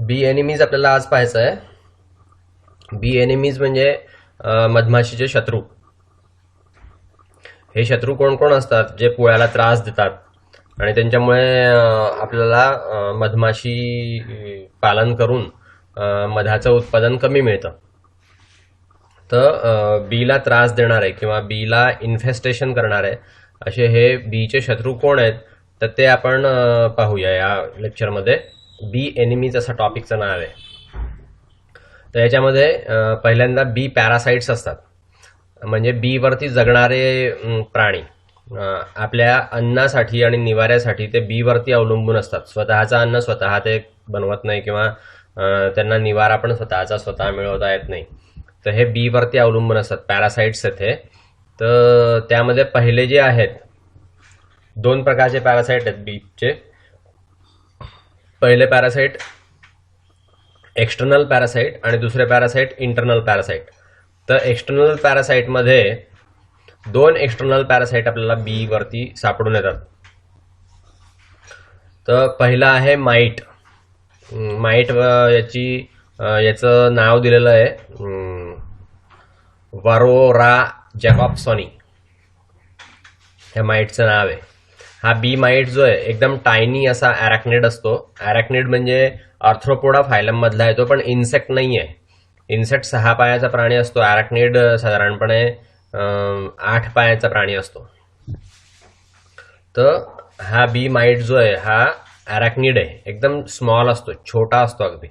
बी enemies आपल्याला आज पाहायचं आहे. बी एनिमीज म्हणजे मधमाशीचे शत्रू. हे शत्रू कोण कोण असतात जे पोळ्याला त्रास देतात आणि त्यांच्यामुळे आपल्याला मधमाशी पालन करून मधाचं उत्पादन कमी मिळतं. तर बीला त्रास देणारे किंवा बीला इन्फेस्टेशन करणारे असे हे बीचे शत्रू कोण आहेत तर ते आपण पाहूया या लेक्चरमध्ये. बी एनिमीज असा टॉपिकचं नाव आहे. तर याच्यामध्ये पहिल्यांदा बी पॅरासाइट्स असतात, म्हणजे बी वरती जगणारे प्राणी. आपल्या अन्नासाठी आणि निवाऱ्यासाठी ते बी वरती अवलंबून असतात. स्वतःचं अन्न स्वतः ते बनवत नाही किंवा त्यांना निवारा पण स्वतः मिळवता येत नाही. तर हे बी वरती अवलंबून असतात, पॅरासाइट्स येथे. तर त्यामध्ये पहिले जे आहेत, दोन प्रकारचे पॅरासाइट आहेत बीचे. पहिले पॅरासाइट एक्सटर्नल पॅरासाइट आणि दुसरे पॅरासाइट इंटरनल पॅरासाइट. तर एक्सटर्नल पॅरासाइटमध्ये दोन एक्सटर्नल पॅरासाइट आपल्याला बी वरती सापडून येतात. तर पहिला आहे माईट. माईट याचं नाव दिलेलं आहे वरोरा जॅकॉब्सॉनी. ह्या माईटचं नाव आहे. हा बी माईट जो आहे एकदम टायनी असा अरॅक्निड असतो. अरॅक्निड म्हणजे आर्थ्रोपोडा फायलम मधला येतो, पण इन्सेक्ट नाही आहे. इन्सेक्ट 6 पायाचा प्राणी असतो. अरॅक्निड साधारणपणे 8 पायाचा प्राणी असतो. तर हा बी माईट जो आहे हा अरॅक्निड आहे, एकदम स्मॉल असतो, छोटा असतो अगदी,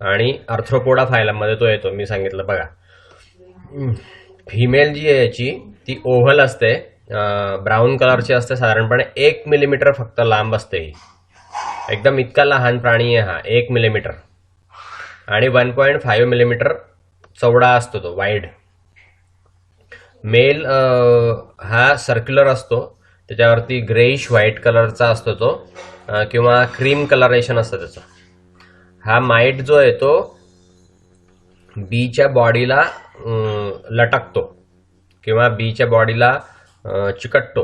आणि आर्थ्रोपोडा फायलम मध्ये तो येतो. मी सांगितलं बघा. फिमेल जी आहे याची ती ओव्हल असते, ब्राऊन कलरची असते, साधारणपणे 1 मिलीमीटर फक्त लांब असते. ही एकदम इतका लहान प्राणी आहे हा, 1 मिलीमीटर, आणि 1.5 मिलीमीटर चौडा असतो तो, वाईड. मेल हा सर्क्युलर असतो, त्याच्यावरती ग्रेइश व्हाईट कलरचा असतो तो, किंवा क्रीम कलरेशन असतं त्याचं. हा माईट जो आहे तो बीच्या बॉडीला लटकतो किंवा बीच्या बॉडीला चिकटतो,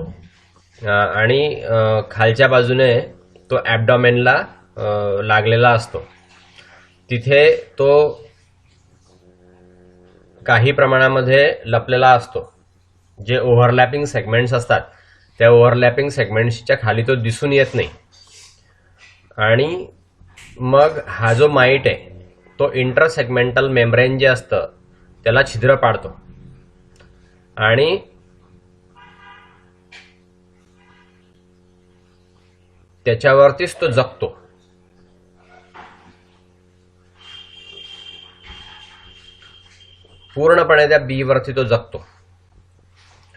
आणि खालच्या बाजूने तो ॲब्डॉमेनला लागलेला असतो. तिथे तो काही प्रमाणामध्ये लपलेला असतो. जे ओव्हरलॅपिंग सेगमेंट्स असतात त्या ओव्हरलॅपिंग सेगमेंट्सच्या खाली तो दिसून येत नाही. आणि मग हा जो माईट आहे तो इंटरसेगमेंटल मेम्ब्रेन जे असतं त्याला छिद्र पाडतो आणि त्याच्यावरतीच तो जगतो. पूर्णपणे त्या बी वरती तो जगतो.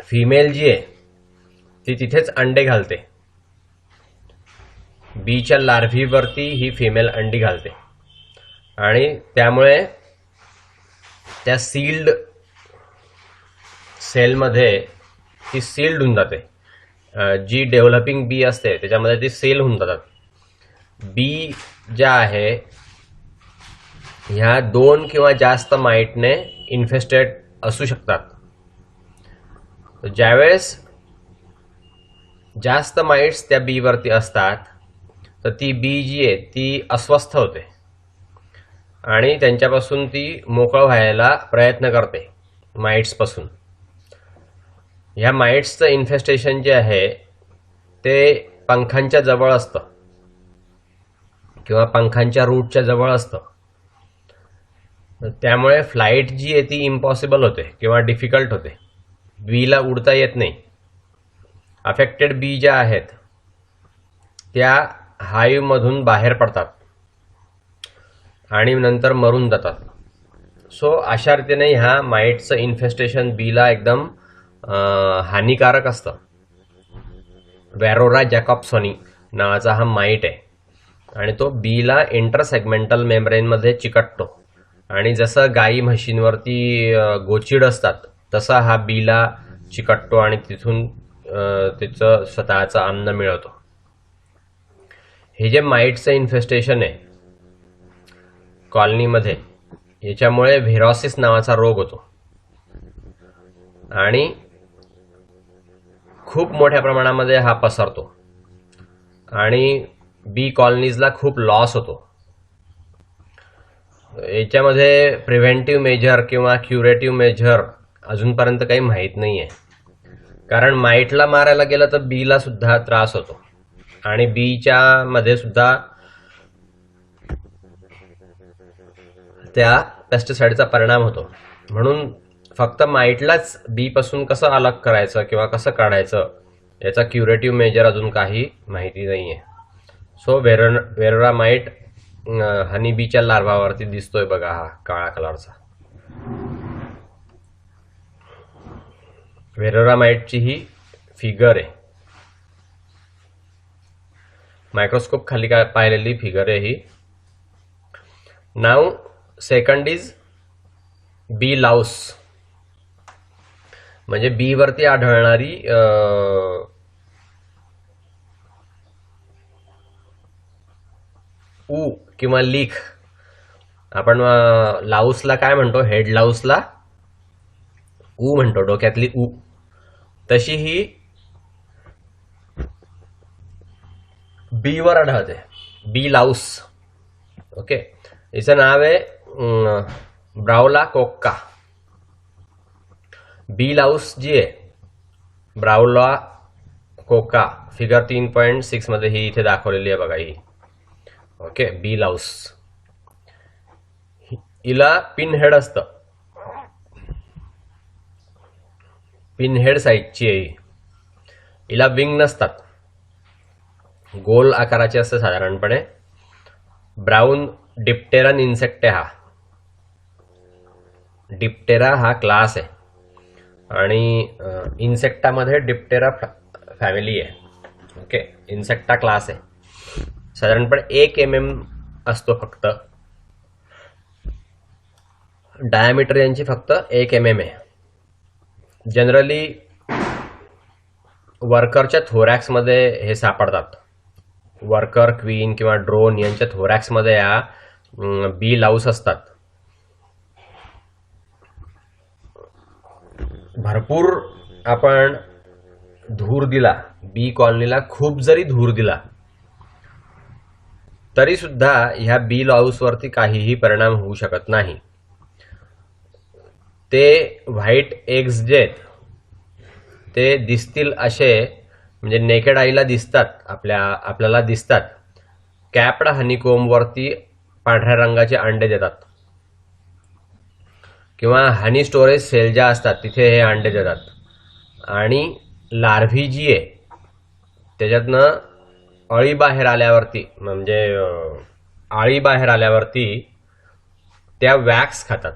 फिमेल जी आहे ती तिथेच अंडे घालते. बीच्या लार्व्हीवरती ही फिमेल अंडी घालते आणि त्यामुळे त्या सील्ड सेलमध्ये ती सील्ड होऊन जाते. जी डेव्हलपिंग बी असते त्याच्यामध्ये ती सेल होऊन जातात. बी ज्या आहे ह्या 2 किंवा जास्त माईटने इन्फेस्टेड असू शकतात. ज्यावेळेस जास्त माइट्स त्या बी वरती असतात तर ती बी जी आहे ती अस्वस्थ होते आणि त्यांच्यापासून ती मोकळ व्हायला प्रयत्न करते माइट्सपासून. ह्या माइट्सचं इन्फेस्टेशन जे आहे ते पंखांच्या जवळ असतं किंवा पंखांच्या रूटच्या जवळ असतं. त्यामुळे फ्लाईट जी आहे ती इम्पॉसिबल होते किंवा डिफिकल्ट होते. बीला उडता येत नाही. अफेक्टेड बी ज्या आहेत त्या हाईव्हमधून बाहेर पडतात आणि नंतर मरून जातात. सो अशा रीतीने ह्या माईटचं इन्फेस्टेशन बीला एकदम हानिकारक असतं. वॅरोरा जॅकॉब्सॉनी नावाचा हा माईट आहे आणि तो बीला इंटरसेगमेंटल मेम्ब्रेनमध्ये चिकटतो. आणि जसं गाई म्हशींवरती गोचिड असतात तसा हा बीला चिकटतो आणि तिथून तिचं स्वतःचं अन्न मिळवतो. हे जे माईटचं इन्फेस्टेशन आहे कॉलनीमध्ये, याच्यामुळे व्हेरॉसिस नावाचा रोग होतो आणि खूप मोठ्या प्रमाणामध्ये हा पसरतो आणि बी कॉलनीजला खूप लॉस होतो. याच्यामध्ये प्रिव्हेंटिव्ह मेजर किंवा क्युरेटिव्ह मेजर अजूनपर्यंत काही माहीत नाही आहे. कारण माईटला मारायला गेलं तर बीला सुद्धा त्रास होतो आणि बीच्या मध्ये सुद्धा त्या पेस्टिसाइडचा परिणाम होतो. म्हणून फक्त माईटलाच बी पासून कसं अलग करायचं किंवा कसं काढायचं याचा क्युरेटिव्ह मेजर अजून काही माहिती नाही आहे. सो वेरोरा माईट हनी बीच्या लार्वावरती दिसतोय बघा, हा काळा कलरचा वेरोरा माईटची ही फिगर आहे. मायक्रोस्कोप खाली काय पाहिलेली फिगर आहे ही. नाव सेकंड इज बी लाऊस, म्हणजे बी वरती आढळणारी ऊ किंवा लीख. आपण लाऊसला काय म्हणतो, हेड लाऊसला ऊ म्हणतो, डोक्यातली ऊ. तशी ही बी वर आढळते, बी लाऊस. ओके, हिचं नाव आहे ब्राउला कोक्का. बी लाऊस जी आहे, ब्राउला कोका, फिगर 3.6 मध्ये ही इथे दाखवलेली आहे बघा ही. ओके, बी लाऊस. हिला पिन हेड असतं, पिन हेड साईजची आहे. हिला विंग नसतात, गोल आकाराचे असते साधारणपणे. ब्राऊन डिप्टेरन इन्सेक्ट आहे हा. डिप्टेरा हा क्लास आहे आणि इन्सेक्टामध्ये डिप्टेरा फॅमिली आहे. ओके, इन्सेक्टा क्लास आहे. साधारणपणे 1 mm असतो फक्त. डायमीटर यांची फक्त 1 mm आहे. जनरली वर्करच्या थोरॅक्समध्ये हे सापडतात. वर्कर, क्वीन किंवा ड्रोन यांच्या थोरॅक्समध्ये या बी लाऊस असतात. भरपूर आपण धूर दिला, बी कॉलनीला खूप जरी धूर दिला तरी सुद्धा ह्या बी लाऊसवरती काहीही परिणाम होऊ शकत नाही. ते व्हाईट एग्स जे आहेत ते दिसतील असे, म्हणजे नेकेड आईला दिसतात, आपल्याला दिसतात. कॅप्ड हनीकोम्बवरती पांढऱ्या रंगाचे अंडे देतात किंवा हनी स्टोरेज सेल ज्या असतात तिथे हे अंडे देतात. आणि लार्व्ही जी आहे त्याच्यातनं अळी बाहेर आल्यावरती, म्हणजे आळी बाहेर आल्यावरती त्या वॅक्स खातात,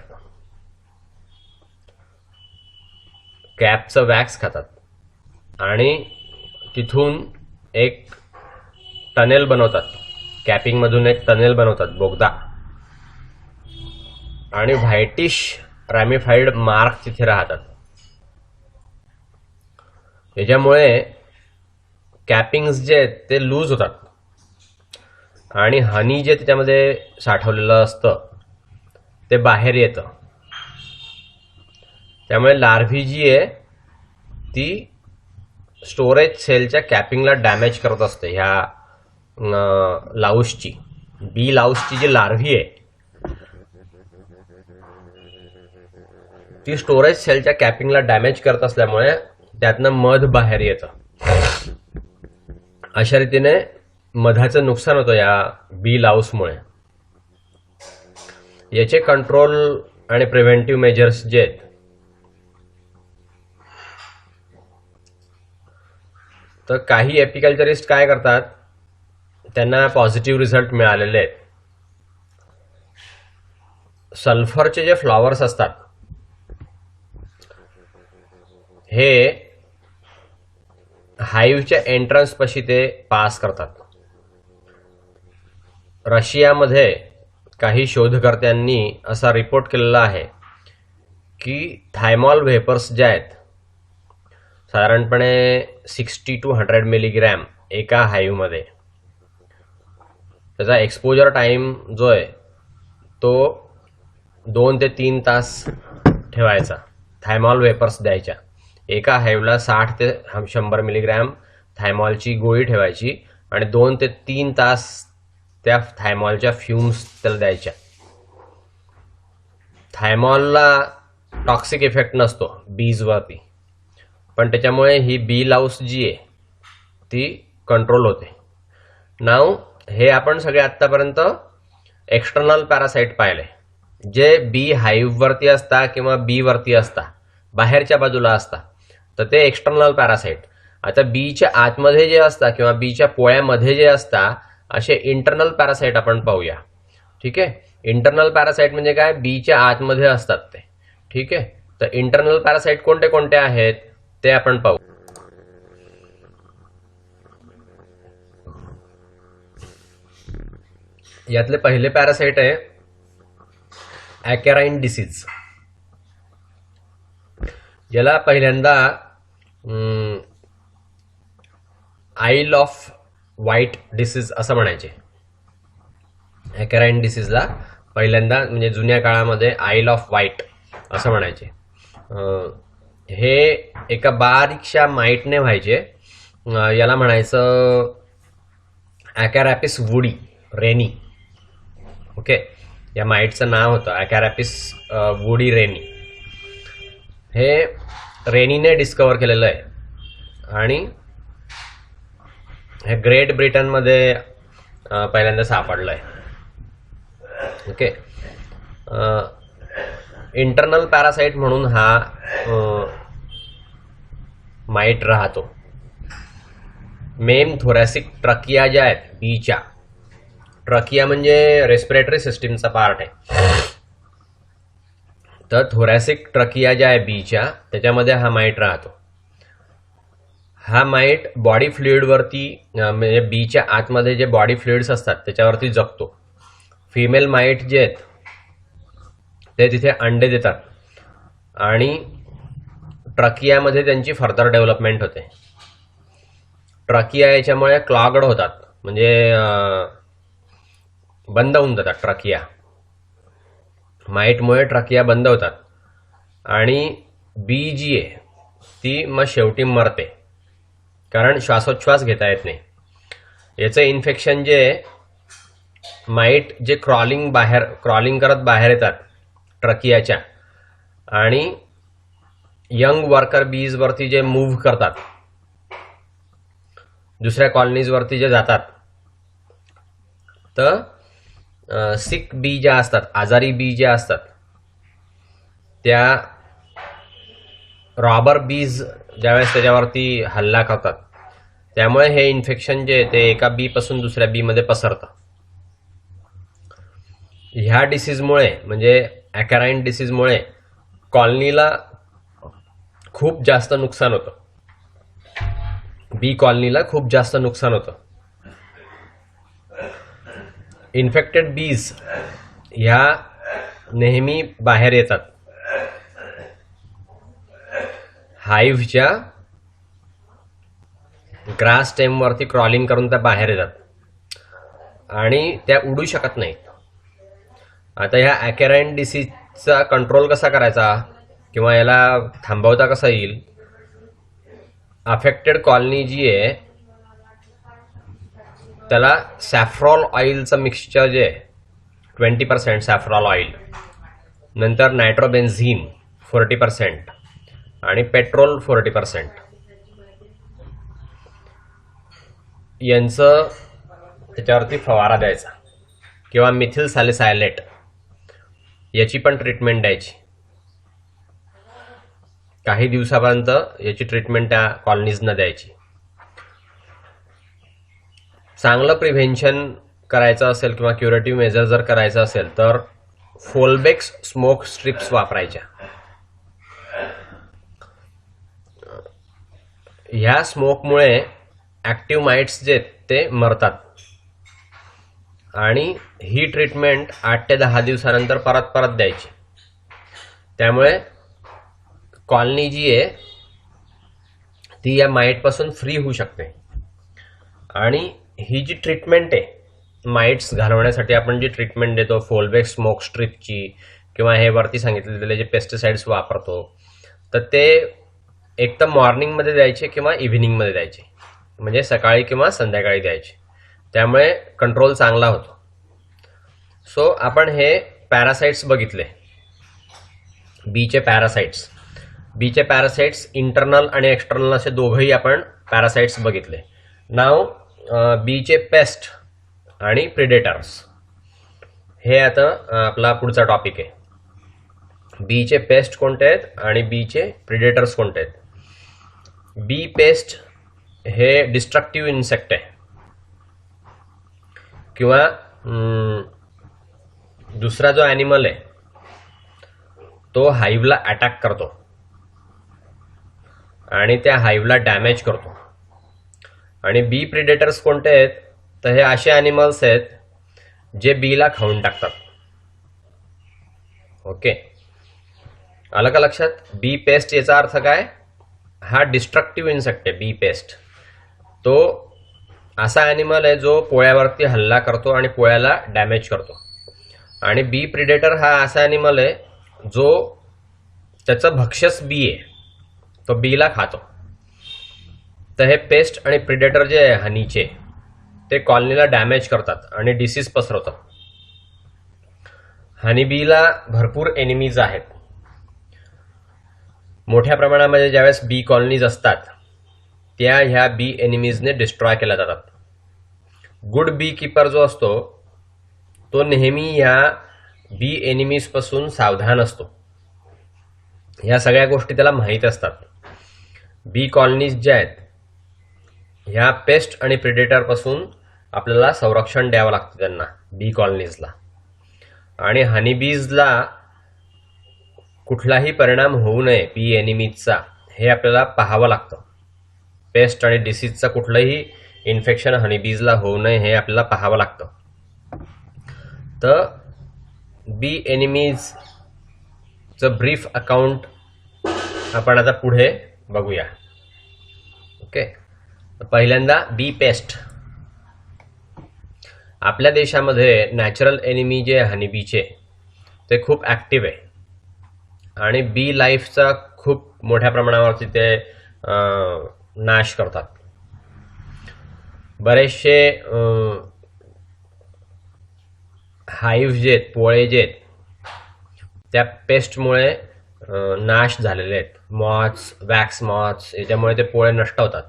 कॅपचं वॅक्स खातात आणि तिथून एक टनेल बनवतात. कॅपिंगमधून एक टनेल बनवतात, बोगदा, आणि व्हाईटिश रॅमिफाईड मार्क तिथे राहतात. याच्यामुळे कॅपिंग्स जे आहेत ते लूज होतात आणि हनी जे त्याच्यामध्ये साठवलेलं असतं ते बाहेर येतं. त्यामुळे लार्व्ही जी आहे ती स्टोरेज सेलच्या कॅपिंगला डॅमेज करत असते. ह्या लाऊसची, बी लाऊसची जी लार्व्ही आहे ती स्टोरेज सेलच्या कॅपिंगला डॅमेज करत असल्यामुळे त्यातनं मध बाहेर येतं. अशा रीतीने मधाचं नुकसान होतं या बी लाऊसमुळे. याचे कंट्रोल आणि प्रिव्हेंटिव्ह मेजर्स जे आहेत तर काही एपिकल्चरिस्ट काय करतात, त्यांना पॉझिटिव्ह रिझल्ट मिळालेले आहेत. सल्फरचे जे फ्लॉवर्स असतात हे हाईव्हच्या एंट्रन्स पाशी ते पास करतात. रशियामध्ये काही शोधकर्त्यांनी असा रिपोर्ट केलेला आहे की थायमॉल व्हेपर्स जे आहेत साधारणपणे 60 to 100 मिलीग्रॅम एका हाईव्हमध्ये, त्याचा एक्सपोजर टाइम जो आहे तो 2 ते 3 तास ठेवायचा. थायमॉल वेपर्स द्यायच्या. एका हाईव्हला 60 ते 100 मिलीग्रॅम थायमॉलची गोळी ठेवायची आणि 2 ते 3 तास त्या थायमॉलच्या फ्यूम्स त्याला द्यायच्या. थायमॉलला टॉक्सिक इफेक्ट नसतो बीजवरती, पण त्याच्यामुळे ही बी लाऊस जी आहे ती कंट्रोल होते. नाव हे आपण सगळे आत्तापर्यंत एक्सटर्नल पॅरासाइट पाहिले, जे बी हाईव्हवरती असता किंवा बी वरती असता, बाहेरच्या बाजूला असता, तर ते एक्सटर्नल पॅरासाइट. आता बीच्या आतमध्ये जे असता किंवा बीच्या पोळ्यामध्ये जे असता असे इंटरनल पॅरासाइट आपण पाहूया. ठीक आहे, इंटरनल पॅरासाइट म्हणजे काय, बीच्या आतमध्ये असतात ते. ठीक आहे, तर इंटरनल पॅरासाइट कोणते कोणते आहेत ते आपण पाहू. यातले पहिले पॅरासाइट आहे ॲकॅराइन डिसीज. याला पहिल्यांदा आईल ऑफ व्हाईट डिसीज असं म्हणायचे. ॲकॅराइन डिसीजला पहिल्यांदा म्हणजे जुन्या काळामध्ये आईल ऑफ व्हाईट असं म्हणायचे. हे एका बारीकशा माईटने व्हायचे. याला म्हणायचं ॲकॅरॅपिस वुडी रेनी. ओके, या माईटचं नाव होतं ॲकॅरॅपिस वुडी रेनी. हे रेनीने डिस्कवर केलेलं आहे आणि हे ग्रेट ब्रिटनमध्ये पहिल्यांदा सापडलं आहे. ओके, इंटरनल पॅरासाइट म्हणून हा माईट राहतो. मेन थोरॅसिक ट्रकिया ज्या आहेत बीच्या, ट्रकिया म्हणजे रेस्पिरेटरी सिस्टीमचा पार्ट आहे, तर थोरॅसिक ट्रकिया ज्या आहे बीच्या त्याच्यामध्ये हा माईट राहतो. हा माईट बॉडी फ्लुइडवरती म्हणजे बीच्या आतमध्ये जे बॉडी फ्लुइड्स असतात त्याच्यावरती जगतो. फिमेल माईट जे आहेत ते तिथे अंडे देतात आणि ट्रकियामध्ये त्यांची फर्दर डेव्हलपमेंट होते. ट्रकिया याच्यामुळे क्लॉगड होतात, म्हणजे बंद होऊन जातात ट्रकिया. माईटमुळे ट्रकिया बंद होतात आणि बी जी आहे ती मग शेवटी मरते, कारण श्वासोच्छ्वास घेता येत नाही. याचं इन्फेक्शन जे माईट जे क्रॉलिंग करत बाहेर येतात ट्रकियाच्या आणि यंग वर्कर बीजवरती जे मूव्ह करतात, दुसऱ्या कॉलनीजवरती जे जातात, तर सिक बी ज्या असतात, आजारी बी ज्या असतात, त्या रॉबर बीज ज्यावेळेस त्याच्यावरती हल्ला करतात, त्यामुळे हे इन्फेक्शन जे ते एका बी पासून दुसऱ्या बी मध्ये पसरतं. ह्या डिसीजमुळे म्हणजे ॲकॅराइन डिसीजमुळे कॉलनीला खूप जास्त नुकसान होतं. बी कॉलनीला खूप जास्त नुकसान होतं. इन्फेक्टेड बीज ह्या नेहमी बाहेर येतात हाईव्हच्या ग्रास स्टेमवरती क्रॉलिंग करून त्या बाहेर येतात आणि त्या उडू शकत नाहीत. आता ह्या ॲकॅराइन डिसीजचा कंट्रोल कसा करायचा किंवा याला थांबवता कसा येईल, अफेक्टेड कॉलनी जी आहे त्याला सॅफ्रॉल ऑइलचं मिक्सचर जे आहे 20% सॅफ्रॉल ऑइल, नंतर नायट्रोबेन्झीन 40% आणि पेट्रोल 40% यांचं त्याच्यावरती फवारा द्यायचा किंवा मिथिल सॅलिसायलेट याची पण ट्रीटमेंट द्यायची. काही दिवसापर्यंत याची ट्रीटमेंट त्या कॉलनीजना द्यायची. चांगलं प्रिव्हेन्शन करायचं असेल किंवा क्युरेटिव्ह मेजर जर करायचं असेल तर फोल्बेक्स स्मोक स्ट्रिप्स वापरायच्या. ह्या स्मोकमुळे ॲक्टिव्ह माइट्स जे ते मरतात आणि ही ट्रीटमेंट 8 ते 10 दिवसानंतर परत द्यायची. त्यामुळे कॉलनी जी आहे ती या माइटपासून फ्री होऊ शकते. आणि ही जी ट्रीटमेंट आहे माइट्स घालवण्यासाठी आपण जी ट्रीटमेंट देतो फोल्बेक्स स्मोक स्ट्रिपची किंवा हे वरती सांगितलेले जे पेस्टिसाइड्स वापरतो, तर ते एक तर मॉर्निंगमध्ये द्यायचे किंवा इव्हिनिंगमध्ये द्यायचे, म्हणजे सकाळी किंवा संध्याकाळी द्यायचे. त्यामुळे कंट्रोल चांगला होतो. सो आपण हे पॅरासाइट्स बघितले. बीचे पॅरासाइट्स इंटरनल आणि एक्सटर्नल असे दोघंही आपण पॅरासाइट्स बघितले. नाव बीचे पेस्ट आणि प्रिडेटर्स हे आता आपला पुढचा टॉपिक आहे. बीचे पेस्ट कोणते आहेत आणि बीचे प्रिडेटर्स कोणते आहेत. बी पेस्ट हे डिस्ट्रक्टिव्ह इन्सेक्ट आहे किंवा दुसरा जो ॲनिमल आहे तो हाईवला अटॅक करतो आणि त्या हाईवला डॅमेज करतो. आणि बी प्रिडेटर्स कोणते आहेत तर हे असे ॲनिमल्स आहेत जे बीला खाऊन टाकतात. ओके, आलं का लक्षात. बी पेस्ट याचा अर्थ काय, हा डिस्ट्रक्टिव्ह इन्सेक्ट आहे. बी पेस्ट तो असा ॲनिमल आहे जो पोळ्यावरती हल्ला करतो आणि पोळ्याला डॅमेज करतो. आणि बी प्रिडेटर हा असा ॲनिमल आहे जो त्याचं भक्ष्यच बी आहे, तो बीला खातो. तर हे पेस्ट आणि प्रिडेटर जे आहे हनीचे ते कॉलनीला डॅमेज करतात आणि डिसीज पसरवतात. हनी बीला भरपूर एनिमीज आहेत. मोठ्या प्रमाणामध्ये ज्यावेळेस बी कॉलनीज असतात त्या ह्या बी एनिमीजने डिस्ट्रॉय केल्या जातात. गुड बी कीपर जो असतो तो नेहमी ह्या बी एनिमीज पासून सावधान असतो. ह्या सगळ्या गोष्टी त्याला माहीत असतात. बी कॉलनीज ज्या आहेत ह्या पेस्ट आणि प्रिडेटर पासून आपल्याला संरक्षण द्यावं लागतं त्यांना, बी कॉलनीजला. आणि हनीबीजला कुठलाही परिणाम होऊ नये बी एनिमीजचा हे आपल्याला पाहावं लागतं. पेस्ट आणि डिसीजचा कुठलंही इन्फेक्शन हनीबीजला होऊ नये हे आपल्याला पाहावं लागतं. तर बी एनिमीजचं ब्रीफ अकाउंट आपण आता पुढे बघूया. ओके, पहिल्यांदा बी पेस्ट. आपल्या देशामध्ये नॅचरल एनिमी जे हनीबीचे ते खूप ॲक्टिव्ह आहे आणि बी लाईफचा खूप मोठ्या प्रमाणावरती ते नाश करतात. बरेचसे हाईव्ह जे आहेत, पोळे जे आहेत त्या पेस्टमुळे नाश झालेले आहेत. मॉथ्स, वॅक्स मॉथ्स याच्यामुळे ते पोळे नष्ट होतात.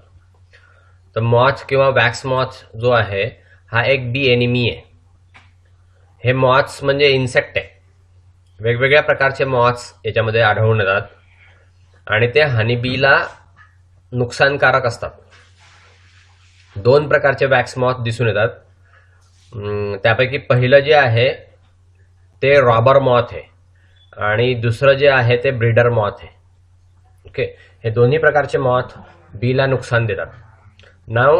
तर मॉथ किंवा वॅक्स मॉथ जो आहे हा एक बी एनिमी आहे. हे मॉथ्स म्हणजे इन्सेक्ट आहे. वेगवेगळ्या प्रकारचे मॉथ्स याच्यामध्ये आढळून येतात आणि ते हनीबीला नुकसानकारक असतात. दोन प्रकारचे वॅक्स मॉथ दिसून येतात. त्यापैकी पहिलं जे आहे ते रॉबर मॉथ आहे आणि दुसरं जे आहे ते ब्रीडर मॉथ आहे. ओके, हे दोन्ही प्रकारचे मॉथ बीला नुकसान देतात. नाव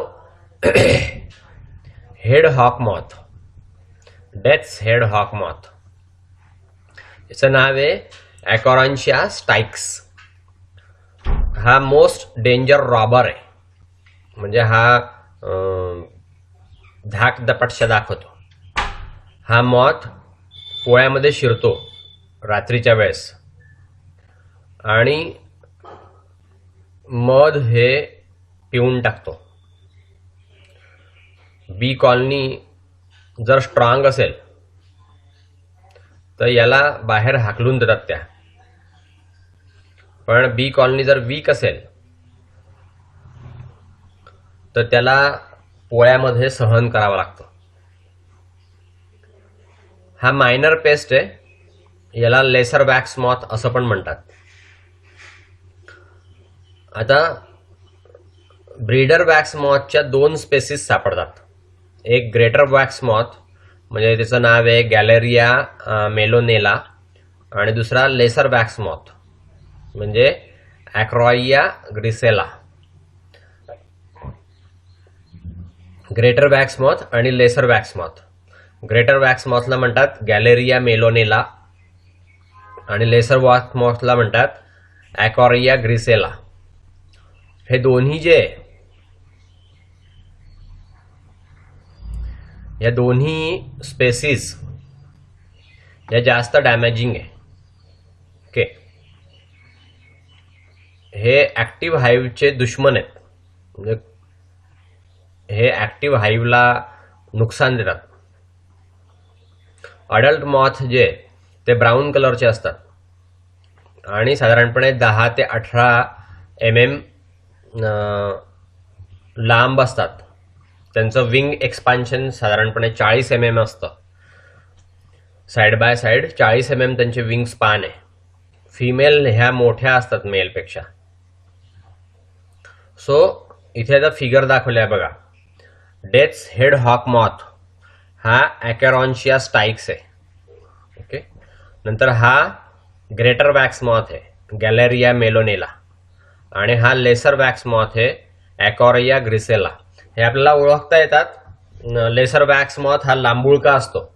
हेड हॉक मॉथ, डेथ्स हेड हॉक मॉथ. याचं नाव आहे ॲकॉरॉन्शिया स्टाइक्स. हा मोस्ट डेंजर रॉबर आहे. म्हणजे हा धाक दपटशा दाखवतो. हा मॉथ पोळ्यामध्ये शिरतो रात्रीच्या वेळेस आणि मध हे पिऊन टाकतो. बी कॉलनी जर स्ट्रॉंग असेल तर याला बाहेर हाकलून देतात त्या. पण बी कॉलनी जर वीक असेल तर त्याला पोळ्यामध्ये सहन करावं लागतं. हा मायनर पेस्ट आहे. याला लेसर वॅक्स मॉथ असं पण म्हणतात. आता ब्रीडर वॅक्स मॉथच्या दोन स्पेसीस सापडतात. एक ग्रेटर वॅक्स मॉथ म्हणजे त्याचं नाव आहे गॅलेरिया मेलोनेला आणि दुसरा लेसर वॅक्स मॉथ म्हणजे Achroia grisella. Greater wax moth आणि lesser wax moth. Greater wax मॉथला म्हणतात गॅलेरिया मेलोनेला आणि लेसर वॅक्स मॉथला म्हणतात ॲकॉरिया ग्रिसेला. हे दोन्ही जे या दोन्ही स्पेसीज या जास्त डॅमेजिंग आहे. ओके, हे ॲक्टिव्ह हाईव्हचे दुश्मन आहेत. म्हणजे हे ॲक्टिव्ह हाईव्हला नुकसान देतात. अडल्ट मॉथ जे ते ब्राऊन कलरचे असतात आणि साधारणपणे 10 ते 18 mm लांब असतात. त्यांचं विंग एक्सपान्शन साधारणपणे 40 mm असतं. साईड बाय साईड 40 mm त्यांचे विंग स्पॅन आहे. फिमेल ह्या मोठ्या असतात मेलपेक्षा. सो इथे आता फिगर दाखवले आहे बघा. डेथ्स हेड हॉक मॉथ हा ॲकॅरॉन्शिया स्टाइक्स आहे. ओके. नंतर हा ग्रेटर वॅक्स मॉथ आहे, गॅलेरिया मेलोनेला. आणि हा लेसर वॅक्स मॉथ आहे, ॲकॉरिया ग्रिसेला. हे आपल्याला ओळखता येतात. लेसर वॅक्स मॉथ हा लांबुळका असतो,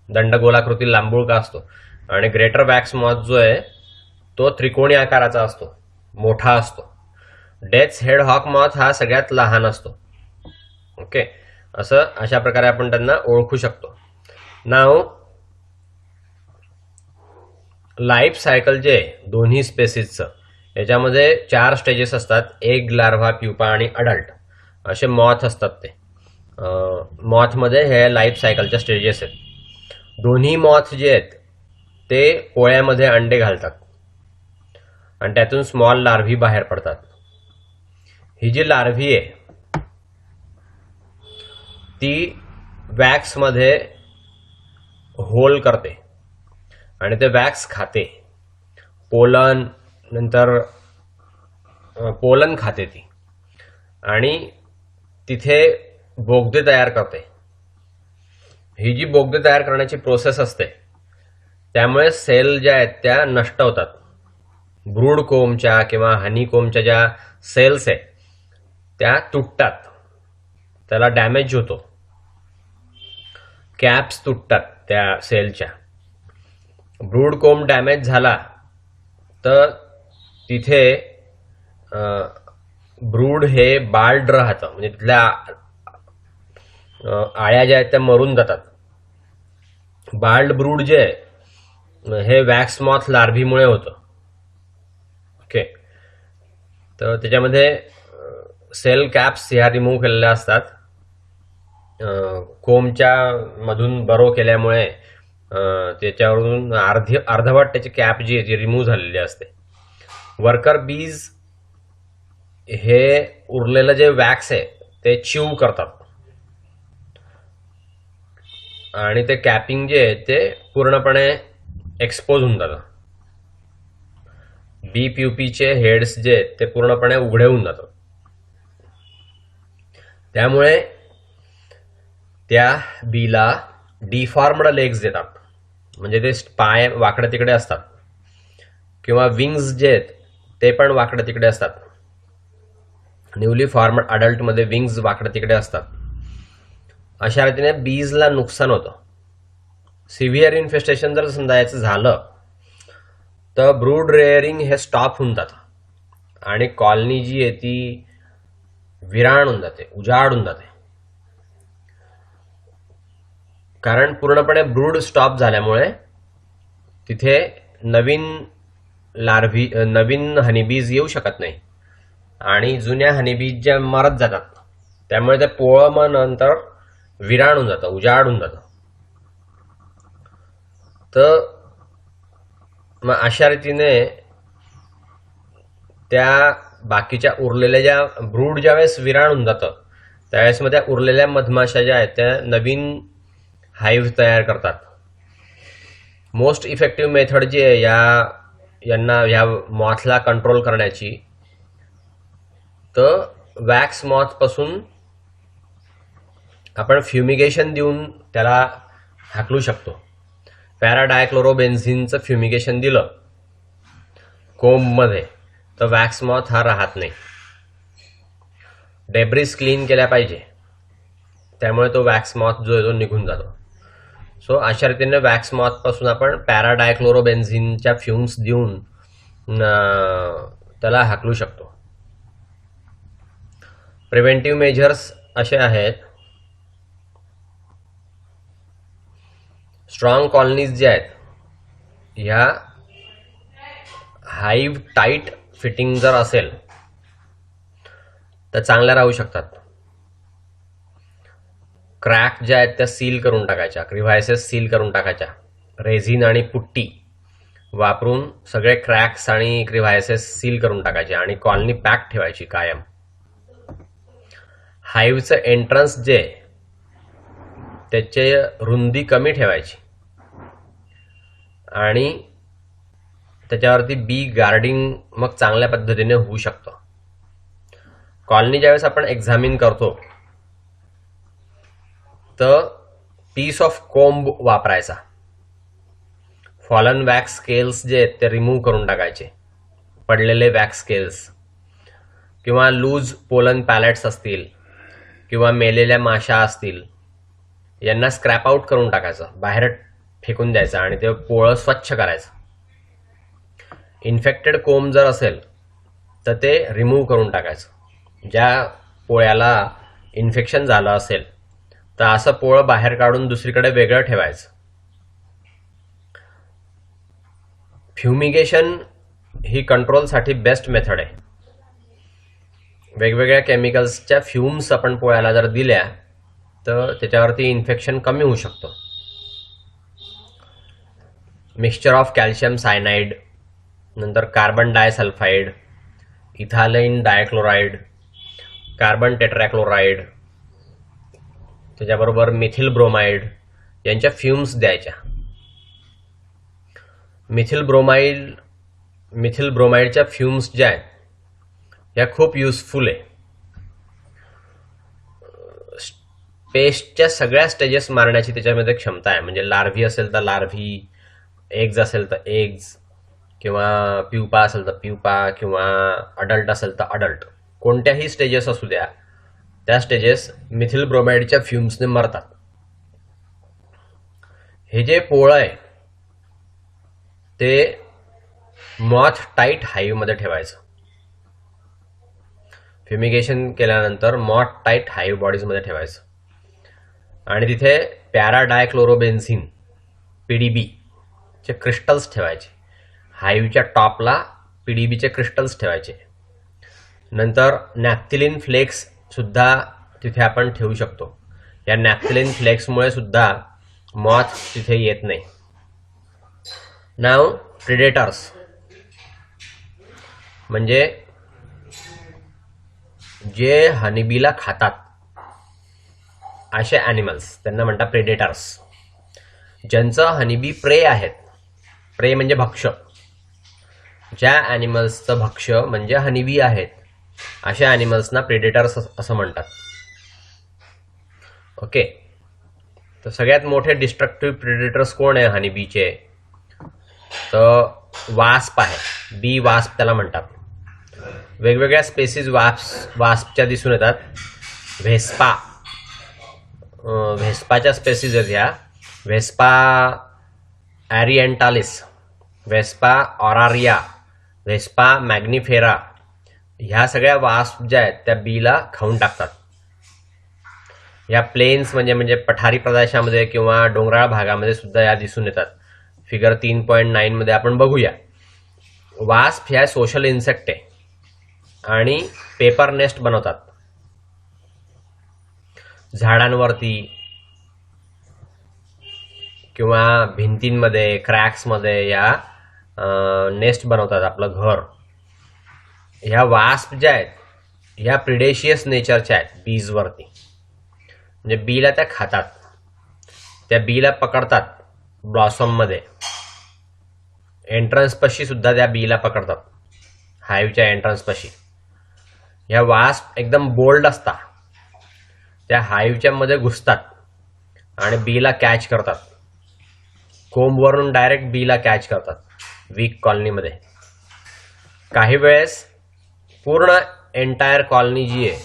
दंडगोलाकृती लांबुळका असतो. आणि ग्रेटर वॅक्स मॉथ जो आहे तो त्रिकोणी आकाराचा असतो, मोठा असतो. डेथ्स हेड हॉक मॉथ हा सगळ्यात लहान असतो. ओके. अशा प्रकारे आपण त्यांना ओळखू शकतो. नाव लाईफ सायकल जे दोन्ही स्पेसिसचं, याच्यामध्ये 4 स्टेजेस असतात. एग, लार्व्हा, प्युपा आणि अडल्ट असे मॉथ असतात. ते मॉथमध्ये हे लाईफ सायकलच्या स्टेजेस आहेत. दोन्ही मॉथ जे आहेत ते पोळ्यामध्ये अंडे घालतात आणि त्यातून स्मॉल लार्व्ही बाहेर पडतात. ही जी लार्व्ही आहे ती वॅक्समध्ये होल करते आणि ते वॅक्स खाते. पोलन, नंतर पोलन खाते ती आणि तिथे बोगदे तयार करते. ही जी बोगदे तयार करण्याची प्रोसेस असते त्यामुळे सेल ज्या आहेत त्या नष्ट होतात. ब्रूड कोमच्या किंवा हनी कोमच्या ज्या सेल्स आहेत त्या तुटतात, त्याला डॅमेज होतो. कॅप्स तुटतात त्या सेलच्या. ब्रूड कोम डॅमेज झाला तर तिथे ब्रूड हे बाल्ड राहतं, म्हणजे तिथल्या आळ्या ज्या आहेत त्या मरून जातात. बाल्ड ब्रूड जे आहे हे वॅक्स मॉथ लार्व्हीमुळे होतं. ओके. तर त्याच्यामध्ये सेल कॅप्स ह्या रिमूव्ह केलेल्या असतात. कोमच्या मधून बरो केल्यामुळे त्याच्यावरून अर्धवट त्याची कॅप जी आहे ती रिमूव्ह झालेली असते. वर्कर बीज हे उरलेलं जे वॅक्स आहे ते च्यू करतात आणि ते कॅपिंग जे आहे ते पूर्णपणे एक्सपोज होऊन जातं. बी प्युपीचे हेड्स जे आहेत ते पूर्णपणे उघडे होऊन जातात. त्यामुळे त्या बीला डिफॉर्म्ड लेग्स देतात, म्हणजे ते पाय वाकडे तिकडे असतात किंवा विंग्स जे आहेत ते पण वाकडे तिकडे असतात. न्यूली फॉर्मड अडल्टमध्ये विंग्स वाकडे तिकडे असतात. अशा रीतीने बीजला नुकसान होतं. सिव्हिअर इन्फेस्टेशन जर समजा याचं झालं तर ब्रूड रेअरिंग हे स्टॉप होऊन जातं आणि कॉलनी जी आहे ती विराण होऊन जाते, उजाड होऊन जाते. कारण पूर्णपणे ब्रूड स्टॉप झाल्यामुळे तिथे नवीन हनीबीज येऊ शकत नाही आणि जुन्या हनीबीज ज्या मरत जातात त्यामुळे ते पोळं मग नंतर विराण होऊन जातं, उजाड होऊन जातं. तर मग अशा रीतीने त्या बाकीच्या उरलेल्या ज्या ब्रूड ज्यावेळेस विराण होऊन जातं त्यावेळेस मग त्या उरलेल्या मधमाशा ज्या आहेत त्या नवीन हाईव्ह तयार करतात. मोस्ट इफेक्टिव्ह मेथड जी आहे या मॉथला कंट्रोल करण्याची, तर वॅक्स मॉथ पासून आपण फ्युमिगेशन देऊन त्याला हाकलू शकतो. पॅराडायक्लोरोबेन्झिनचं फ्युमिगेशन दिलं कोंबमध्ये तर वॅक्स मॉथ हा राहत नाही. डेब्रिस क्लीन केल्या पाहिजे, त्यामुळे तो वॅक्स मॉथ जो आहे तो निघून जातो. सो अशा रीतीने वॅक्स मॉथ पासून आपण पॅराडायक्लोरोबेन्झिनच्या फ्युम्स देऊन त्याला हाकलू शकतो. प्रिव्हेंटिव्ह मेजर्स असे आहेत. स्ट्रॉंग कॉलनीज ज्या आहेत ह्या हाईव्ह टाईट फिटिंग जर असेल तर चांगल्या राहू शकतात. क्रॅक ज्या आहेत त्या सील करून टाकायच्या, क्रिव्हायसेस सील करून टाकायच्या. रेझिन आणि पुट्टी वापरून सगळे क्रॅक्स आणि क्रिव्हायसेस सील करून टाकायचे आणि कॉलनी पॅक ठेवायची कायम. हाईव्हचं एंट्रन्स जे त्याचे रुंदी कमी ठेवायची आणि त्याच्यावरती बी गार्डिंग मग चांगल्या पद्धतीने होऊ शकतं. कॉलनी ज्यावेळेस आपण एक्झामिन करतो तर पीस ऑफ कोंब वापरायचा. फॉलन वॅक्स स्केल्स जे आहेत ते रिमूव्ह करून टाकायचे, पडलेले वॅक्स स्केल्स किंवा लूज पोलन पॅलेट्स असतील किंवा मेलेल्या माशा असतील यांना स्क्रॅप आउट करून टाकायचं, बाहेर फेकून द्यायचं आणि ते पोळं स्वच्छ करायचं. इन्फेक्टेड कोंब जर असेल तर ते रिमूव्ह करून टाकायचं. ज्या पोळ्याला इन्फेक्शन झालं असेल तर असं पोळं बाहेर काढून दुसरीकडे वेगळं ठेवायचं. फ्युमिगेशन ही कंट्रोलसाठी बेस्ट मेथड आहे. वेगवेगळ्या केमिकल्सच्या फ्युम्स आपण पोळ्याला जर दिल्या तर त्याच्यावरती इन्फेक्शन कमी होऊ शकतं. मिक्सचर ऑफ कॅल्शियम सायनाइड, नंतर कार्बन डायसल्फाइड, इथालाइन डायक्लोराइड, कार्बन टेट्राक्लोराइड, त्याच्याबरोबर मिथिल ब्रोमाइड यांच्या फ्युम्स द्यायच्या. मिथिल ब्रोमाइडच्या फ्युम्स ज्या आहेत या खूप युजफुल आहे. पेस्टच्या सगळ्या स्टेजेस मारण्याची त्याच्यामध्ये क्षमता आहे. म्हणजे लार्व्ही असेल तर लार्व्ही, एग्ज असेल तर एग्ज, किंवा प्युपा असेल तर प्युपा, किंवा अडल्ट असेल तर अडल्ट, कोणत्याही स्टेजेस असू द्या त्या स्टेजेस मिथिल ब्रोमाइडच्या फ्युम्सने मरतात. हे जे पोळं आहे ते मॉथ टाईट हाईव्हमध्ये ठेवायचं. फ्युमिगेशन केल्यानंतर मॉथ टाईट हाईव्ह बॉडीजमध्ये ठेवायचं आणि तिथे पॅराडायक्लोरोबेन्झिन PDB चे क्रिस्टल्स ठेवायचे. हाईव्हच्या टॉपला PDBचे क्रिस्टल्स ठेवायचे. नंतर नॅफ्थिलिन फ्लेक्स सुद्धा तिथे आपण ठेवू शकतो. या नॅफ्थिलिन फ्लेक्समुळे सुद्धा मॉथ तिथे येत नाही. नाव प्रिडेटर्स म्हणजे जे हनीबीला खातात असे ॲनिमल्स, त्यांना म्हणतात प्रेडेटर्स. ज्यांचं हनीबी प्रे आहेत, प्रे म्हणजे भक्ष्य, ज्या ॲनिमल्सचं भक्ष्य म्हणजे हनीबी आहेत अशा ॲनिमल्सना प्रेडेटर्स असं म्हणतात. ओके, तर सगळ्यात मोठे डिस्ट्रक्टिव्ह प्रेडेटर्स कोण आहे हनीबीचे? तर वास्प आहे, बी वास्प त्याला म्हणतात. वेगवेगळ्या स्पेसीज वास्पच्या दिसून येतात. व्हेस्पाच्या स्पेसीज आहेत ह्या. व्हेस्पा ॲरिएंटालिस, व्हेस्पा ऑरारिया, व्हेस्पा मॅग्निफेरा ह्या सगळ्या वास्प ज्या आहेत त्या बीला खाऊन टाकतात. या प्लेन्स म्हणजे पठारी प्रदेशामध्ये किंवा डोंगराळ भागामध्ये सुद्धा या दिसून येतात. फिगर 3.9 मध्ये आपण बघूया. वास्प ह्या सोशल इन्सेक्ट आहे आणि पेपर नेस्ट बनवतात. झाडांवरती किंवा भिंतींमध्ये, क्रॅक्समध्ये या नेस्ट बनवतात, आपलं घर. ह्या वास्प ज्या आहेत ह्या प्रिडेशियस नेचरच्या आहेत बीजवरती. म्हणजे बीला त्या खातात, त्या बीला पकडतात. ब्लॉसममध्ये एंट्रन्स पाशी सुद्धा त्या बीला पकडतात, हाईव्हच्या एंट्रन्स पाशी. ह्या वास्प एकदम बोल्ड असतात, त्या हाईव्हच्या मध्ये घुसतात आणि बीला कॅच करतात. कोंबवरून डायरेक्ट बीला कॅच करतात वीक कॉलनीमध्ये. काही वेळेस पूर्ण एंटायर कॉलनी जी आहे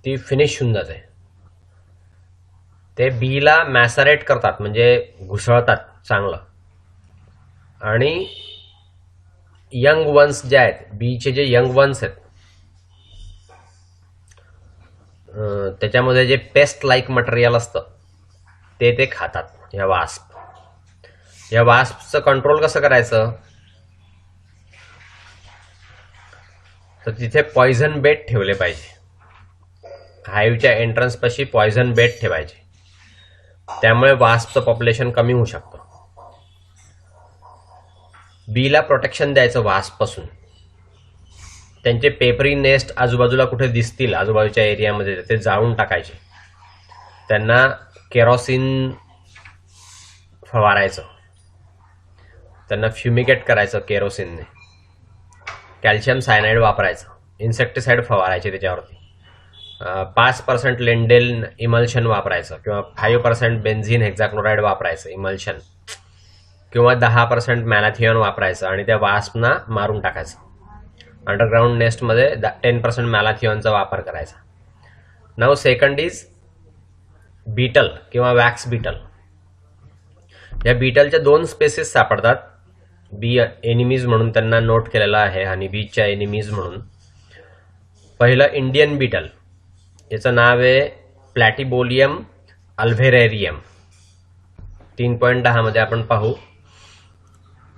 ती फिनिश होऊन जाते. ते बीला मॅसरेट करतात, म्हणजे घुसळतात चांगलं. आणि यंग वन्स जे आहेत, बीचे जे यंग वन्स आहेत त्याच्यामध्ये जे पेस्ट लाईक मटेरियल असतं ते खातात या वास्प. या वास्पचं कंट्रोल कसं करायचं? तर तिथे पॉइझन बेट ठेवले पाहिजे. हाईव्हच्या एंट्रन्स पाशी पॉइझन बेट ठेवायचे, त्यामुळे वास्पचं पॉप्युलेशन कमी होऊ शकतं. बीला प्रोटेक्शन द्यायचं वासपासून. त्यांचे पेपरी नेस्ट आजूबाजूला कुठे दिसतील आजूबाजूच्या एरियामध्ये ते जाळून टाकायचे. त्यांना केरोसिन फवारायचं, त्यांना फ्युमिगेट करायचं केरोसिनने. कॅल्शियम सायनाइड वापरायचं, इन्सेक्टिसाइड फवारायचे त्याच्यावरती. 5% लेंडेल इमल्शन वापरायचं किंवा 5% बेन्झिन हेक्झाक्लोराइड वापरायचं इमल्शन, किंवा 10% मॅलाथिओन वापरायचं आणि त्या वास्पना मारून टाकायचं. अंडरग्राउंड नेस्टमध्ये 10% मॅलाथिओनचा वापर करायचा. नाव सेकंड इज बीटल किंवा वॅक्स बीटल. या बीटलच्या 2 स्पेसिस सापडतात. बी एनिमीज म्हणून त्यांना नोट केलेलं आहे, हनी बीच्या एनिमीज म्हणून. पहिलं इंडियन बीटल, याचं नाव आहे प्लॅटिबोलियम अल्व्हेरेरियम. 3.10 मध्ये आपण पाहू.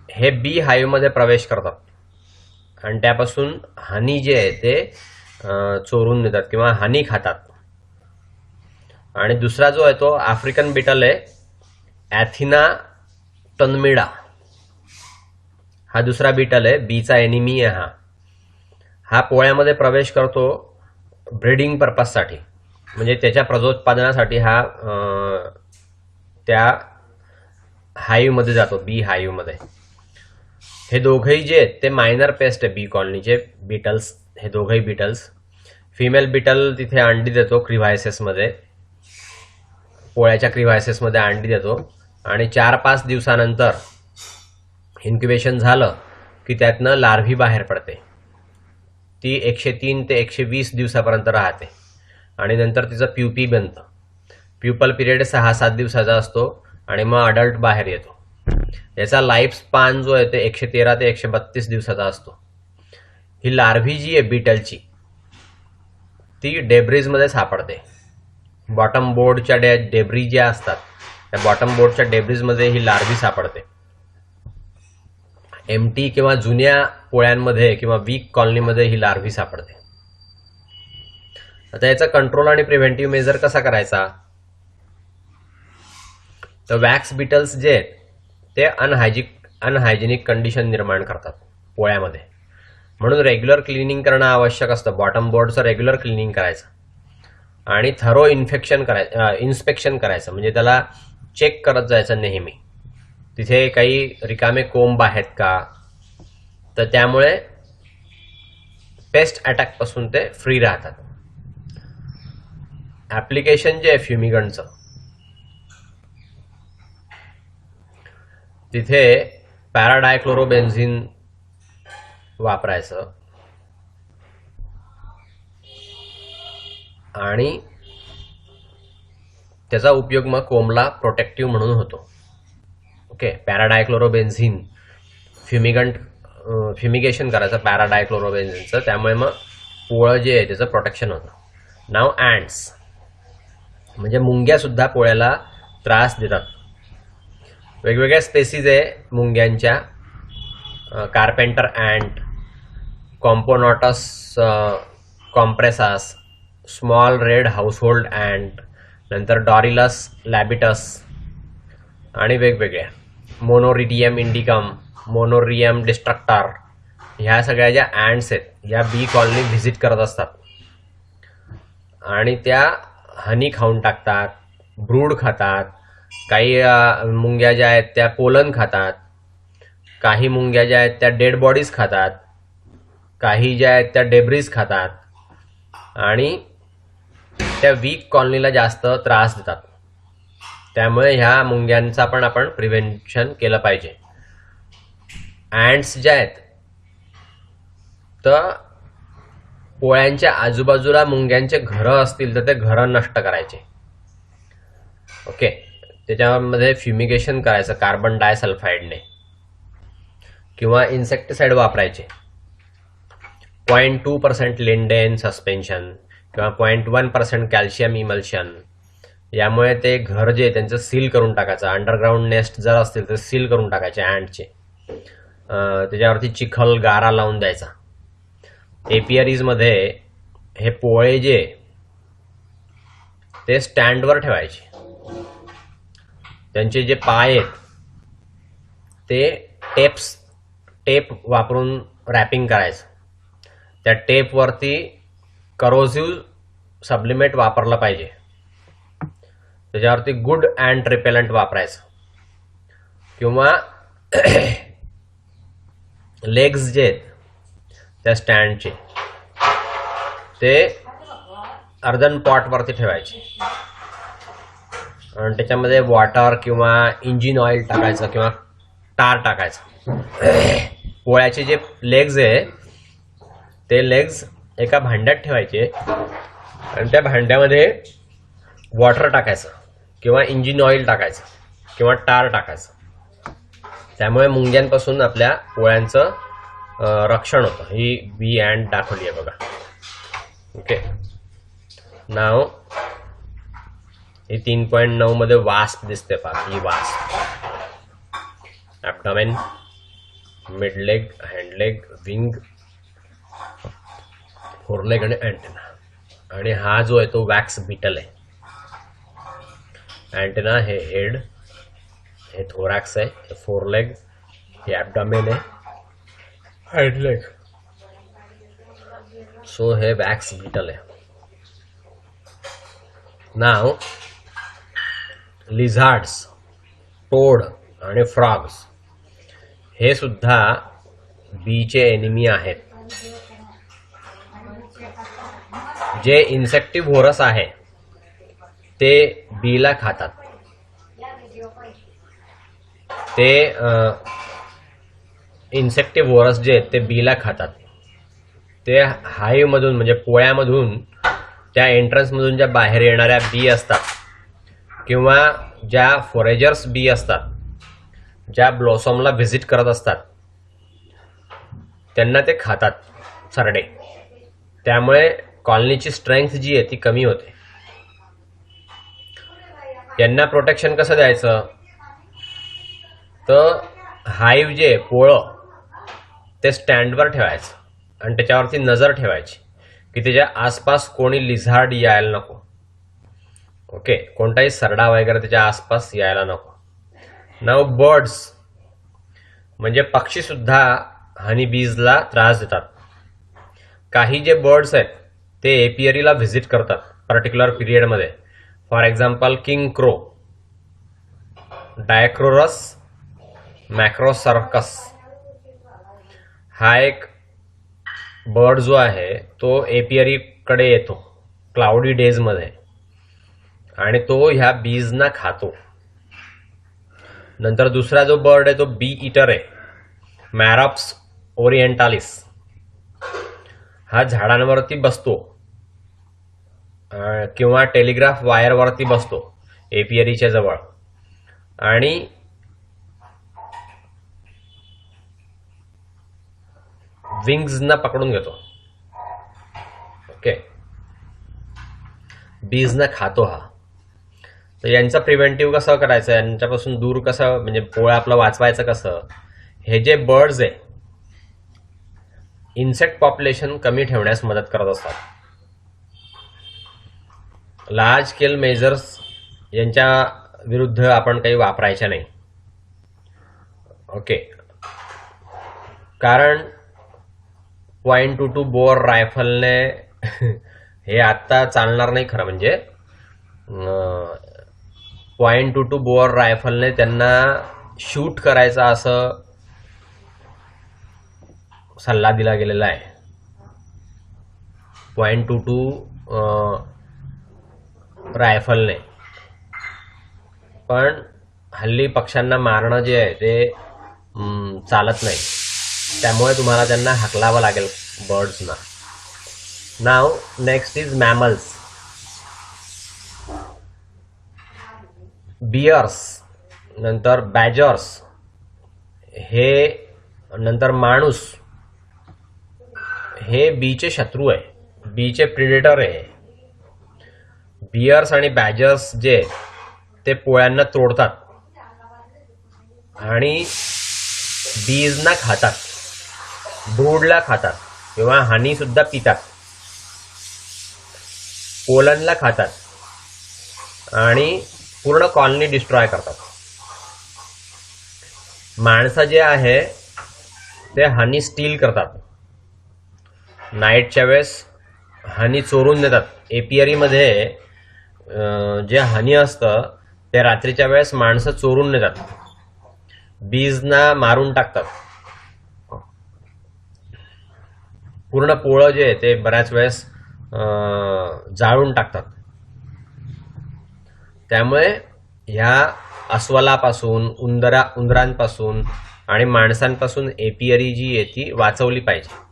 हे बी हाईव्हमध्ये प्रवेश करतात आणि त्यापासून हनी जे आहे ते चोरून नेतात किंवा हनी खातात. आणि दुसरा जो आहे तो आफ्रिकन बीटल आहे, ॲथिना टनमिडा. हा दुसरा बीटल आहे, बीचा एनिमी आहे. हा पोळ्यामध्ये प्रवेश करतो ब्रीडिंग पर्पजसाठी, म्हणजे त्याच्या प्रजोत्पादनासाठी हा त्या हाईव्हमध्ये जातो, बी हाईव्हमध्ये. हे दोघंही जे आहेत ते मायनर पेस्ट आहे बी कॉलनीचे बीटल्स. हे दोघंही बीटल्स. फिमेल बीटल तिथे अंडी देतो क्रिव्हायसेसमध्ये, पोळ्याच्या क्रिव्हायसेसमध्ये अंडी देतो आणि 4-5 दिवसानंतर इन्क्युबेशन झालं की त्यातनं लार्व्ही बाहेर पडते. ती 103 ते 120 दिवसापर्यंत राहते आणि नंतर तिचं प्युपी बनतं. प्युपल पिरियड 6-7 दिवसाचा असतो आणि मग अडल्ट बाहेर येतो. याचा लाईफ स्पॅन जो आहे ते 113 ते 132 दिवसाचा असतो. ही लार्व्ही जी आहे बीटलची ती डेब्रीजमध्ये सापडते. बॉटम बोर्डच्या डेब्री ज्या असतात त्या बॉटम बोर्डच्या डेब्रीजमध्ये ही लार्व्ही सापडते. एमटी किंवा जुन्या पोळ्यांमध्ये किंवा वीक कॉलनीमध्ये ही लार्व्ही सापडते. आता याचा कंट्रोल आणि प्रिव्हेंटिव्ह मेजर कसा करायचा? तर वॅक्स बीटल्स जे आहेत ते अनहायजेनिक कंडिशन निर्माण करतात पोळ्यामध्ये, म्हणून रेग्युलर क्लिनिंग करणं आवश्यक असतं. बॉटम बोर्डचं रेग्युलर क्लिनिंग करायचं आणि थरो इन्स्पेक्शन करायचं, म्हणजे त्याला चेक करत जायचं नेहमी. तिथे काही रिकामे कोंब आहेत का, तर त्यामुळे पेस्ट अटॅक पासून ते फ्री राहतात. ऍप्लिकेशन जे आहे फ्युमिगंटचं, तिथे पॅराडायक्लोरोबेन्झिन वापरायचं आणि त्याचा उपयोग मग कोंबला प्रोटेक्टिव्ह म्हणून होतो. ओके, पॅराडायक्लोरोबेन्झिन फ्युमिगेशन करायचं पॅराडायक्लोरोबेन्झिनचं, त्यामुळे मग पोळं जे आहे त्याचं प्रोटेक्शन होतं. नाव अँट्स, म्हणजे मुंग्या सुद्धा पोळ्याला त्रास देतात. वेगवेगळ्या स्पेसीज आहे मुंग्यांच्या. Carpenter ant, Camponotus compressus, small red household ant, नंतर डॉरिलस लॅबिटस आणि वेगवेगळ्या. मोनोरिडियम इंडिकम, मोनोरियम डिस्ट्रक्टर, ह्या सगळ्या ज्या अँट्स आहेत या बी कॉलनी व्हिजिट करत असतात आणि त्या हनी खाऊन टाकतात, ब्रूड खातात. काही मुंग्या ज्या आहेत त्या पोलन खातात, काही मुंग्या ज्या आहेत त्या डेड बॉडीज खातात, काही ज्या आहेत त्या डेब्रीज खातात आणि त्या वीक कॉलनीला जास्त त्रास देतात. त्यामुळे ह्या मुंग्यांचा पण आपण प्रिव्हेन्शन केलं पाहिजे. अँट्स ज्या आहेत तर पोळ्यांच्या आजूबाजूला मुंग्यांचे घरं असतील तर ते घरं नष्ट करायचे. ओके, त्याच्यामध्ये फ्युमिगेशन करायचं कार्बन डायसल्फाईडने किंवा इन्सेक्टिसाइड वापरायचे. 0.2% लिंडेन सस्पेन्शन किंवा 0.1% कॅल्शियम इमल्शन. यामुळे ते घर जे त्यांचं सील करून टाकायचं. अंडरग्राउंड नेस्ट जर असतील तर सील करून टाकायचे अँटचे. त्याच्यावरती चिखल गारा लावून द्यायचा. एपियरीजमध्ये हे पोळे जे ते स्टँडवर ठेवायचे. त्यांचे जे पाय आहेत ते टेप्स टेप वापरून रॅपिंग करायचं. त्या टेपवरती करोसिव्ह सब्लिमेट वापरलं पाहिजे. त्याच्यावरती गुड अँड रिपेलंट वापरायचं. किंवा लेग्स जे आहेत त्या स्टँडचे ते अर्धन पॉटवरती ठेवायचे आणि त्याच्यामध्ये वॉटर किंवा इंजिन ऑइल टाकायचं किंवा टार टाकायचं. पोळ्याचे जे लेग्स आहे ते लेग्स एका भांड्यात ठेवायचे आणि त्या भांड्यामध्ये वॉटर टाकायचं किंवा इंजिन ऑइल टाकायचं किंवा टार टाकायचं. त्यामुळे मुंग्यांपासून आपल्या पोळ्यांचं रक्षण होतं. ही बी अँड दाखवली आहे बघा. ओके, नाव ही 3.9 मध्ये वास्प दिसते पहा. ही wasp abdomen, mid leg, hand leg, wing, foreleg आणि अँटेना. आणि हा जो आहे तो वॅक्स बीटल आहे. अँटेना हे हेड, हे थोरॅक्स आहे, हे फोरलेग, हे ॲब्डोमेन आहे, हँड लेग. सो हे वॅक्स बीटल आहे. नाव लिझार्ड्स, टोड आणि फ्रॉग्स हे सुद्धा बीचे एनिमी आहेत. जे इन्सेक्टिव्होरस आहे ते बीला खातात. ते इन्सेक्टिव्होरस जे आहेत ते बीला खातात. ते हाईव्हमधून म्हणजे पोळ्यामधून त्या एंट्रन्समधून ज्या बाहेर येणाऱ्या बी असतात किंवा ज्या फॉरेजर्स बी असतात, ज्या ब्लॉसमला व्हिजिट करत असतात, त्यांना ते खातात सरडे. त्यामुळे कॉलनीची स्ट्रेंथ जी आहे ती कमी होते. यांना प्रोटेक्शन कसं द्यायचं तर हाईव्ह जे पोळं ते स्टँडवर ठेवायचं आणि त्याच्यावरती नजर ठेवायची की त्याच्या आसपास कोणी लिझार्ड यायला नको. ओके, कोणताही सरडा वगैरे त्याच्या आसपास यायला नको. नाव बर्ड्स म्हणजे पक्षी सुद्धा हनी बीजला त्रास देतात. काही जे बर्ड्स आहेत ते एपियरीला व्हिजिट करतात पर्टिक्युलर पिरियडमध्ये. फॉर एक्झाम्पल किंग क्रो, डायक्रोरस मॅक्रोसर्कस हा एक बर्ड जो आहे तो एपियरीकडे येतो क्लाउडी डेजमध्ये आणि तो ह्या बीजना खातो. नंतर दुसरा जो बर्ड आहे तो बी इटर आहे, मॅरॉप्स ओरिएंटालिस. हा झाडांवरती बसतो किंवा टेलिग्राफ वायरवरती बसतो एपियरीच्या जवळ आणि विंग्सना पकडून घेतो. ओके, बीजना खातो हा. तर यांचं प्रिव्हेंटिव्ह कसं करायचं, यांच्यापासून दूर कसं म्हणजे पोळा आपलं वाचवायचं कसं. हे जे बर्ड्स आहे इन्सेक्ट पॉप्युलेशन कमी ठेवण्यास मदत करत असतात. लार्ज स्केल मेजर्स यांच्या विरुद्ध आपण काही वापरायच्या नाही. ओके, कारण .22 बोअर रायफलने हे आत्ता चालणार नाही खरं म्हणजे. .22 बोअर रायफलने त्यांना शूट करायचा असं सल्ला दिला गेलेला आहे. .22 रायफलने. पण हल्ली पक्ष्यांना मारणं जे आहे ते चालत नाही. त्यामुळे तुम्हाला त्यांना हाकलावं लागेल बर्ड्सना. नाव नेक्स्ट इज मॅमल्स. बियर्स, नंतर बॅजर्स, हे नंतर माणूस हे बीचे शत्रू आहे, बीचे प्रिडेटर आहे. बियर्स आणि बॅजर्स जे ते पोळ्यांना तोडतात आणि बीजना खातात, ब्रूडला खातात किंवा हनी सुद्धा पितात, पोलनला खातात आणि पूर्ण कॉलनी डिस्ट्रॉय करतात. माणसं जे आहे ते हनी स्टील करतात. नाईटच्या वेळेस हनी चोरून नेतात. एपियरी मध्ये जे हनी असतं ते रात्रीच्या वेळेस माणसं चोरून नेतात, बीजना मारून टाकतात. पूर्ण पोळं जे आहे ते बऱ्याच वेळेस जाळून टाकतात. त्यामुळे ह्या अस्वलापासून, उंदरांपासून आणि माणसांपासून एपियरी जी आहे ती वाचवली पाहिजे.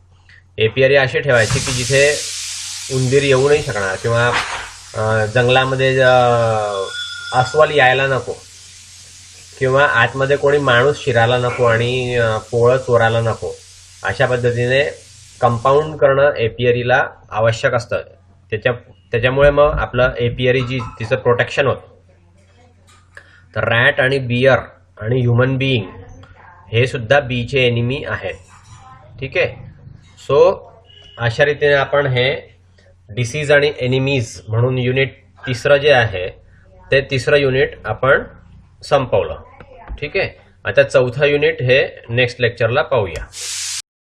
एपियरी अशी ठेवायची की जिथे उंदीर येऊ नाही शकणार किंवा जंगलामध्ये अस्वल यायला नको किंवा आतमध्ये कोणी माणूस शिरायला नको आणि पोळं चोरायला नको. अशा पद्धतीने कंपाऊंड करणं एपियरीला आवश्यक असतं. त्याच्यामुळे मग आपलं एपियरी जी तिचं प्रोटेक्शन होतं. तर रॅट आणि बियर आणि ह्युमन बिईंग हे सुद्धा बीचे एनिमी आहेत. ठीक आहे. सो अशा रीतीने आपण हे डिसीज आणि एनिमीज म्हणून युनिट तिसरं जे आहे ते तिसरं युनिट आपण संपवलं. ठीक आहे. आता चौथं युनिट हे नेक्स्ट लेक्चरला पाहूया.